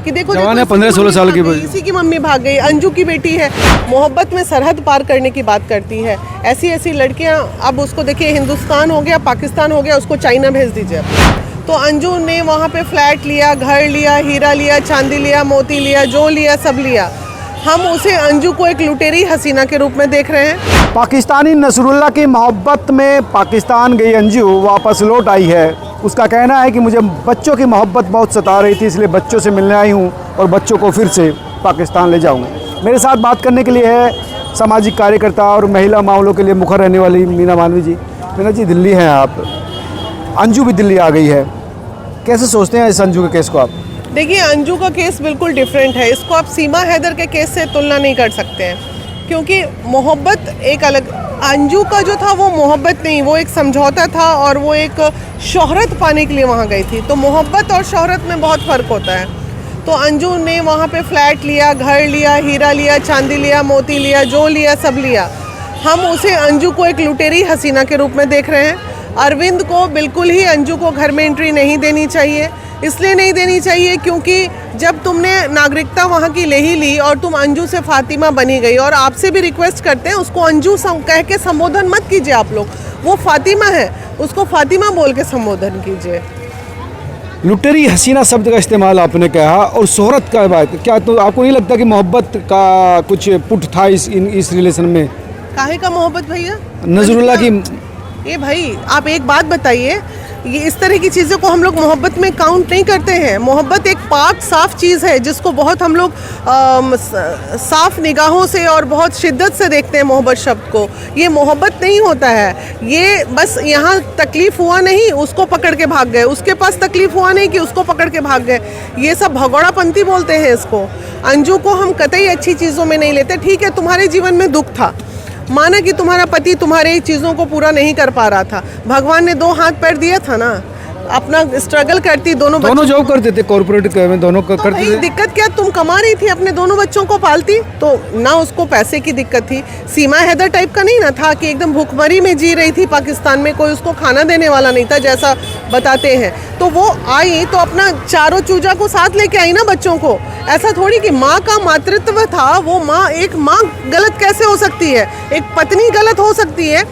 कि देखो जवान है 15-16 साल की, इसी की मम्मी भाग गई, अंजू की बेटी है, मोहब्बत में सरहद पार करने की बात करती है। ऐसी ऐसी लड़कियां, अब उसको देखिए हिंदुस्तान हो गया, पाकिस्तान हो गया, उसको चाइना भेज दीजिए। तो अंजू ने वहाँ पे फ्लैट लिया, घर लिया, हीरा लिया, चांदी लिया, मोती लिया, जो लिया सब लिया। हम उसे अंजू को एक लुटेरी हसीना के रूप में देख रहे हैं। पाकिस्तानी नसरुल्लाह की मोहब्बत में पाकिस्तान गई अंजू वापस लौट आई है। उसका कहना है कि मुझे बच्चों की मोहब्बत बहुत सता रही थी, इसलिए बच्चों से मिलने आई हूँ और बच्चों को फिर से पाकिस्तान ले जाऊँगा। मेरे साथ बात करने के लिए है सामाजिक कार्यकर्ता और महिला मामलों के लिए मुखर रहने वाली मीना मालवी जी। मीना जी, दिल्ली हैं आप, अंजू भी दिल्ली आ गई है, कैसे सोचते हैं इस अंजू के केस को आप? देखिए, अंजू का केस बिल्कुल डिफरेंट है। इसको आप सीमा हैदर के केस से तुलना नहीं कर सकते हैं, क्योंकि मोहब्बत एक अलग, अंजू का जो था वो मोहब्बत नहीं, वो एक समझौता था और वो एक शोहरत पाने के लिए वहाँ गई थी। तो मोहब्बत और शोहरत में बहुत फ़र्क होता है। तो अंजू ने वहाँ पे फ्लैट लिया, घर लिया, हीरा लिया, चांदी लिया, मोती लिया, जो लिया सब लिया। हम उसे अंजू को एक लुटेरी हसीना के रूप में देख रहे हैं। अरविंद को बिल्कुल ही अंजू को घर में एंट्री नहीं देनी चाहिए। इसलिए नहीं देनी चाहिए क्योंकि जब तुमने नागरिकता वहाँ की ले ही ली और तुम अंजू से फातिमा बनी गई, और आपसे भी रिक्वेस्ट करते हैं उसको अंजू कह के संबोधन मत कीजिए आप लोग। वो फातिमा है, उसको फातिमा बोल के संबोधन कीजिए। लुटेरी हसीना शब्द का इस्तेमाल आपने कहा और शोहरत का बात, क्या तो आपको नहीं लगता कि मोहब्बत का कुछ पुट था इस रिलेशन में? काहे का मोहब्बत भैया? नजरुल्लाह की। ये भाई आप एक बात बताइए, ये इस तरह की चीज़ों को हम लोग मोहब्बत में काउंट नहीं करते हैं। मोहब्बत एक पाक साफ चीज़ है जिसको बहुत हम लोग साफ निगाहों से और बहुत शिद्दत से देखते हैं मोहब्बत शब्द को। ये मोहब्बत नहीं होता है। ये बस यहाँ तकलीफ़ हुआ नहीं उसको पकड़ के भाग गए, उसके पास तकलीफ़ हुआ नहीं कि उसको पकड़ के भाग गए। ये सब भगोड़ापंथी बोलते हैं इसको। अंजू को हम कतई अच्छी चीज़ों में नहीं लेते। ठीक है, तुम्हारे जीवन में दुख था, माना कि तुम्हारा पति तुम्हारे चीज़ों को पूरा नहीं कर पा रहा था, भगवान ने 2 हाथ पैर दिया था ना, अपना स्ट्रगल करती, दोनों जॉब करते थे कॉर्पोरेट में, दोनों करते थे। दिक्कत क्या, तुम कमा रही थी, अपने दोनों बच्चों को पालती, तो ना उसको पैसे की दिक्कत थी। सीमा हैदर टाइप का नहीं ना था कि एकदम भूखमरी में जी रही थी पाकिस्तान में, कोई उसको खाना देने वाला नहीं था जैसा बताते हैं। तो वो आई तो अपना चारों चूजा को साथ लेके आई ना बच्चों को। ऐसा थोड़ी कि माँ का मातृत्व था, वो माँ, एक माँ गलत कैसे हो सकती है? एक पत्नी गलत हो सकती है,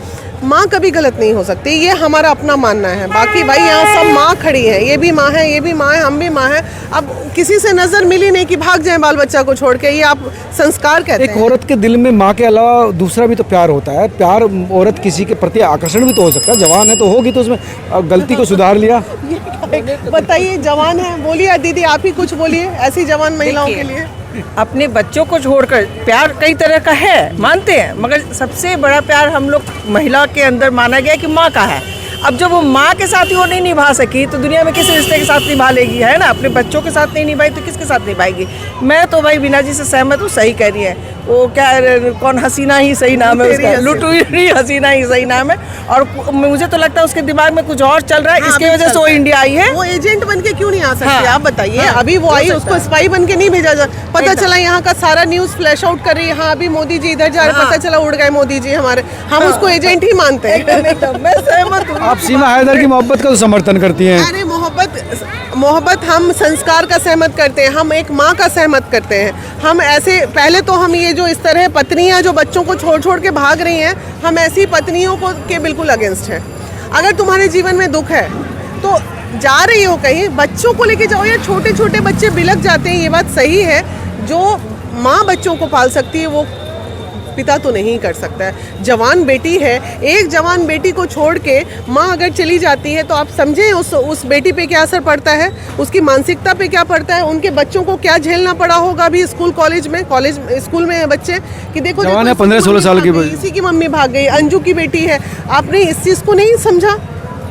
माँ कभी गलत नहीं हो सकती। ये हमारा अपना मानना है। बाकी भाई यहाँ सब माँ खड़ी है, ये भी माँ है, ये भी माँ है, हम भी माँ है। अब किसी से नजर मिली नहीं कि भाग जाए बाल बच्चा को छोड़ के, ये आप संस्कार कहते हैं। एक औरत के दिल में माँ के अलावा दूसरा भी तो प्यार होता है। प्यार, औरत किसी के प्रति आकर्षण भी तो हो सकता है। जवान है तो होगी, तो उसमें गलती को सुधार लिया। बताइए, जवान है, बोलिए दीदी आप ही कुछ बोलिए ऐसी जवान महिलाओं के लिए। अपने बच्चों को छोड़कर प्यार कई तरह का है, मानते हैं, मगर सबसे बड़ा प्यार हम लोग महिला के अंदर माना गया कि माँ का है। अब जब वो माँ के साथ ही वो नहीं निभा सकी तो दुनिया में किस रिश्ते के साथ निभा लेगी, है ना? अपने बच्चों के साथ नहीं निभाई तो किसके साथ निभाएगी? मैं तो भाई बीना जी से सहमत हूँ, सही कह रही है। वो क्या, कौन, हसीना ही सही नाम है उसका, लुटेरी हसीना ही सही नाम है। और मुझे तो लगता है उसके दिमाग में कुछ और चल रहा है, इसकी वजह से वो इंडिया आई है। वो एजेंट बन के क्यों नहीं आ सकती? आप बताइए। अभी वो आई, उसको स्पाई बन के नहीं भेजा जा, पता चला यहाँ का सारा न्यूज़ फ्लैश आउट कर रही है। हाँ, अभी मोदी जी इधर जा रहे, पता चला उड़ गए मोदी जी हमारे, हम उसको एजेंट ही मानते हैं। मैं सहमत हूँ। आप सीमा हैदर की मोहब्बत का समर्थन करती हैं? अरे मोहब्बत हम संस्कार का सहमत करते हैं, हम एक माँ का सहमत करते हैं। हम ऐसे, पहले तो हम ये जो इस तरह पत्नियाँ जो बच्चों को छोड़ छोड़ के भाग रही हैं, हम ऐसी पत्नियों को के बिल्कुल अगेंस्ट हैं। अगर तुम्हारे जीवन में दुख है तो जा रही हो कहीं, बच्चों को लेके जाओ। यार छोटे छोटे बच्चे बिलक जाते हैं, ये बात सही है। जो माँ बच्चों को पाल सकती है वो पिता तो नहीं कर सकता है। जवान बेटी है, एक जवान बेटी को छोड़ के माँ अगर चली जाती है तो आप समझें उस बेटी पे क्या असर पड़ता है, उसकी मानसिकता पे क्या पड़ता है, उनके बच्चों को क्या झेलना पड़ा होगा अभी स्कूल में बच्चे कि देखो जवान है 15-16 साल की, इसी की मम्मी भाग गई, अंजू की बेटी है। आपने इस चीज़ को नहीं समझा।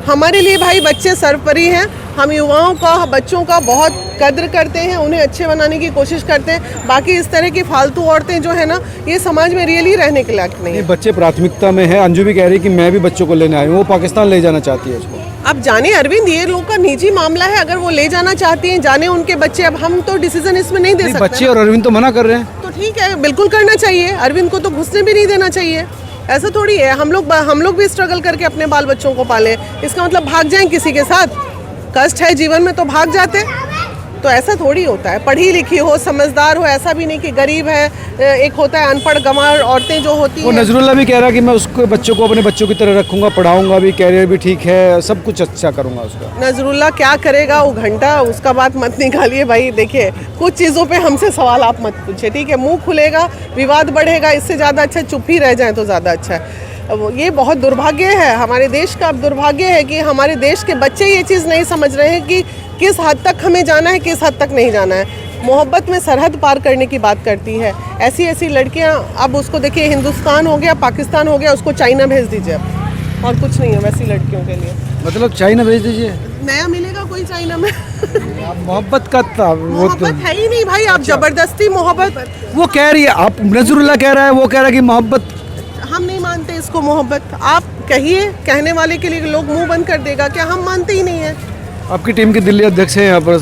हमारे लिए भाई बच्चे सर्वोपरि हैं। हम युवाओं का, बच्चों का बहुत कद्र करते हैं, उन्हें अच्छे बनाने की कोशिश करते हैं। बाकी इस तरह की फालतू औरतें जो है ना, ये समाज में रियली रहने के लायक नहीं है। बच्चे प्राथमिकता में है। अंजू भी कह रही है कि मैं भी बच्चों को लेने आई हूँ, वो पाकिस्तान ले जाना चाहती है उसको। अब जाने अरविंद, ये लोग का निजी मामला है, अगर वो ले जाना चाहती हैं जाने उनके बच्चे। अब हम तो डिसीजन इसमें नहीं दे सकते। बच्चे और अरविंद तो मना कर रहे हैं। तो ठीक है, बिल्कुल करना चाहिए। अरविंद को तो घुसने भी नहीं देना चाहिए। ऐसा थोड़ी है, हम लोग भी स्ट्रगल करके अपने बाल बच्चों को पाले। इसका मतलब भाग जाएं किसी के साथ? कष्ट है जीवन में तो भाग जाते। तो ऐसा थोड़ी होता है, पढ़ी लिखी हो, समझदार हो, ऐसा भी नहीं कि गरीब है। एक होता है अनपढ़ गंवार औरतें जो होती वो हैं। नजरुल्ला भी कह रहा है कि मैं उसको बच्चों को अपने बच्चों की तरह रखूंगा, पढ़ाऊंगा भी, कैरियर भी ठीक है, सब कुछ अच्छा करूंगा उसका। नजरुल्ला क्या करेगा वो घंटा, उसका बात मत निकालिए भाई। देखिए कुछ चीज़ों पे हमसे सवाल आप मत पूछिए, ठीक है। मुंह खुलेगा, विवाद बढ़ेगा, इससे ज़्यादा अच्छा चुप ही रह जाए तो ज़्यादा अच्छा है। ये बहुत दुर्भाग्य है हमारे देश का। अब दुर्भाग्य है कि हमारे देश के बच्चे ये चीज़ नहीं समझ रहे हैं कि किस हद तक हमें जाना है, किस हद तक नहीं जाना है। मोहब्बत में सरहद पार करने की बात करती है। ऐसी ऐसी लड़कियां, अब उसको देखिए, हिंदुस्तान हो गया, पाकिस्तान हो गया, उसको चाइना भेज दीजिए अब, और कुछ नहीं है वैसी लड़कियों के लिए। मतलब चाइना भेज दीजिए, नया मिलेगा कोई चाइना में? मोहब्बत का था वो तो। मोहब्बत है ही नहीं भाई, आप जबरदस्ती मोहब्बत। वो कह रही है, आप नजरुल्ला कह रहा है, वो कह रहा है कि मोहब्बत। हम नहीं मानते इसको मोहब्बत। आप कहिए, कहने वाले के लिए लोग मुंह बंद कर देगा क्या? हम मानते ही नहीं है। आपकी टीम के दिल्ली अध्यक्ष हैं यहाँ पर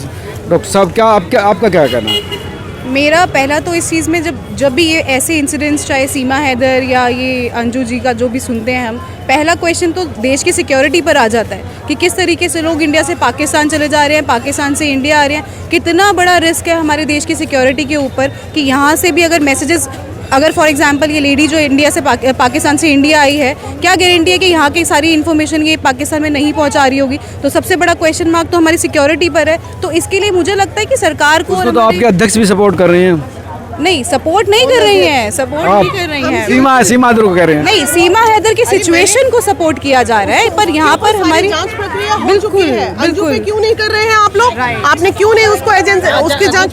डॉक्टर साहब, क्या आपका क्या कहना है? मेरा पहला तो इस चीज़ में जब भी ये ऐसे इंसिडेंट्स, चाहे सीमा हैदर या ये अंजू जी का जो भी सुनते हैं हम, पहला क्वेश्चन तो देश की सिक्योरिटी पर आ जाता है कि किस तरीके से लोग इंडिया से पाकिस्तान चले जा रहे हैं, पाकिस्तान से इंडिया आ रहे हैं। कितना बड़ा रिस्क है हमारे देश की सिक्योरिटी के ऊपर कि यहाँ से भी अगर मैसेजेस, अगर फॉर एग्जांपल ये लेडी जो इंडिया से पाकिस्तान से इंडिया आई है, क्या गारंटी है कि यहाँ की सारी इन्फॉर्मेशन ये पाकिस्तान में नहीं पहुँचा रही होगी? तो सबसे बड़ा क्वेश्चन मार्क तो हमारी सिक्योरिटी पर है। तो इसके लिए मुझे लगता है कि सरकार को, उसको तो आपके अध्यक्ष भी सपोर्ट कर रहे हैं। नहीं, सपोर्ट नहीं कर रही हैं, सपोर्ट नहीं कर रही हैं। सीमा हैदर को कह रहे हैं। नहीं, सीमा हैदर की सिचुएशन को सपोर्ट किया जा रहा है, पर यहाँ पर हमारी जांच प्रक्रिया हो चुकी है। अंजू पे क्यों नहीं कर रहे हैं आप लोग? आपने क्यों नहीं उसको एजेंसी, उसकी जांच,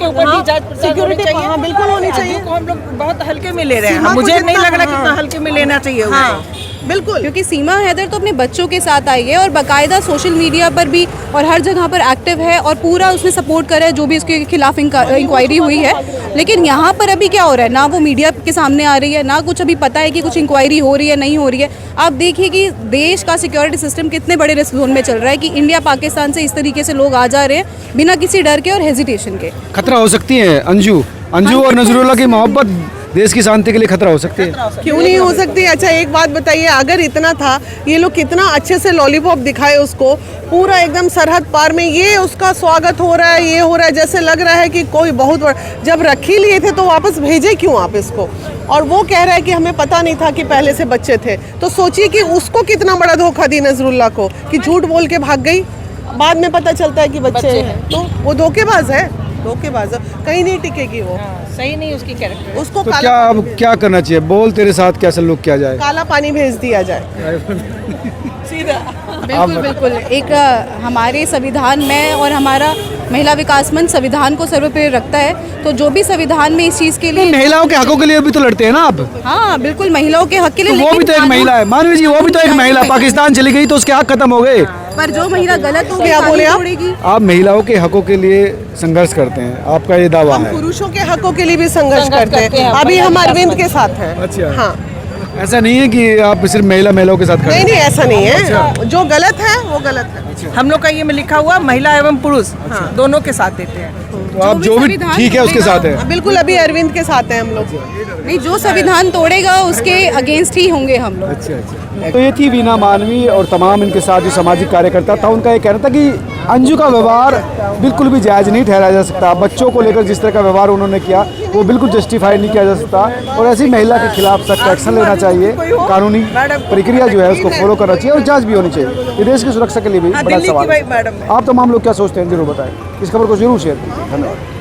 सिक्योरिटी, हाँ बिल्कुल होनी चाहिए। हम लोग बहुत हल्के में ले रहे हैं, मुझे नहीं लग रहा कितना हल्के में लेना चाहिए। हाँ बिल्कुल, क्योंकि सीमा हैदर तो अपने बच्चों के साथ आई है और बाकायदा सोशल मीडिया पर भी और हर जगह पर एक्टिव है और पूरा उसने सपोर्ट करा है जो भी उसके खिलाफ इंक्वायरी हुई है। लेकिन यहाँ पर अभी क्या हो रहा है, ना वो मीडिया के सामने आ रही है, ना कुछ अभी पता है कि कुछ इंक्वायरी हो रही है नहीं हो रही है। आप देखिए कि देश का सिक्योरिटी सिस्टम कितने बड़े रिस्क जोन में चल रहा है कि इंडिया पाकिस्तान से इस तरीके से लोग आ जा रहे हैं बिना किसी डर के और हेजिटेशन के। खतरा हो सकती है अंजू और नजरुल्ला की मोहब्बत देश की शांति के लिए खतरा हो सकती है। क्यों नहीं हो सकती? अच्छा एक बात बताइए, अगर इतना था, ये लोग कितना अच्छे से लॉलीपॉप दिखाए उसको, पूरा एकदम सरहद पार में, ये उसका स्वागत हो रहा है, ये हो रहा है, जैसे लग रहा है कि कोई बहुत बड़ा। जब रख ही लिए थे तो वापस भेजे क्यों आप इसको? और वो कह रहा है कि हमें पता नहीं था कि पहले से बच्चे थे। तो सोचिए कि उसको कितना बड़ा धोखा दी नजरुल्ला को कि झूठ बोल के भाग गई, बाद में पता चलता है कि बच्चे हैं। तो वो धोखेबाज है, धोखेबाज है, कहीं नहीं टिकेगी वो। सही नहीं उसकी कैरेक्टर। उसको तो क्या अब क्या करना चाहिए? बोल तेरे साथ क्या सलूक किया जाए? काला पानी भेज दिया जाए सीधा। बिल्कुल बिल्कुल। एक हमारे संविधान में और हमारा महिला विकास मंच संविधान को सर्वोपरि रखता है, तो जो भी संविधान में इस चीज़ के लिए, महिलाओं के हकों के लिए भी तो लड़ते हैं ना आप। हाँ बिल्कुल, महिलाओं के हक के लिए। तो वो भी तो एक महिला है, मानवी जी, वो भी तो एक महिला, पाकिस्तान चली गई तो उसके हक खत्म हो गए। पर जो महिला गलत होगी, क्या बोले आप? छोड़ेगी। आप महिलाओं के हकों के लिए संघर्ष करते हैं, आपका ये दावा हम है। पुरुषों के हकों के लिए भी संघर्ष करते हैं। अभी हम अरविंद के साथ हैं। अच्छा। हाँ, ऐसा नहीं है कि आप सिर्फ महिलाओं के साथ खड़े नहीं हैं। नहीं ऐसा नहीं है, जो गलत है वो गलत है। हम लोग का ये में लिखा हुआ महिला एवं पुरुष दोनों के साथ देते हैं। तो आप जो भी ठीक है उसके साथ है। बिल्कुल, अभी अरविंद के साथ हैं हम लोग। नहीं, जो संविधान तोड़ेगा उसके अगेंस्ट ही होंगे हम लोग। अच्छा। तो ये थी वीना मानवी और तमाम इनके साथ जो सामाजिक कार्यकर्ता था, उनका ये कहना था कि अंजू का व्यवहार बिल्कुल भी जायज़ नहीं ठहराया जा सकता। बच्चों को लेकर जिस तरह का व्यवहार उन्होंने किया वो बिल्कुल जस्टिफाई नहीं किया जा सकता, और ऐसी महिला के खिलाफ सख्त एक्शन लेना चाहिए। कानूनी प्रक्रिया जो है उसको फॉलो करना चाहिए और जांच भी होनी चाहिए। ये देश की सुरक्षा के लिए भी बड़ा सवाल है। आप तमाम लोग क्या सोचते हैं, जरूर बताएं। इस खबर को जरूर शेयर कीजिए। धन्यवाद।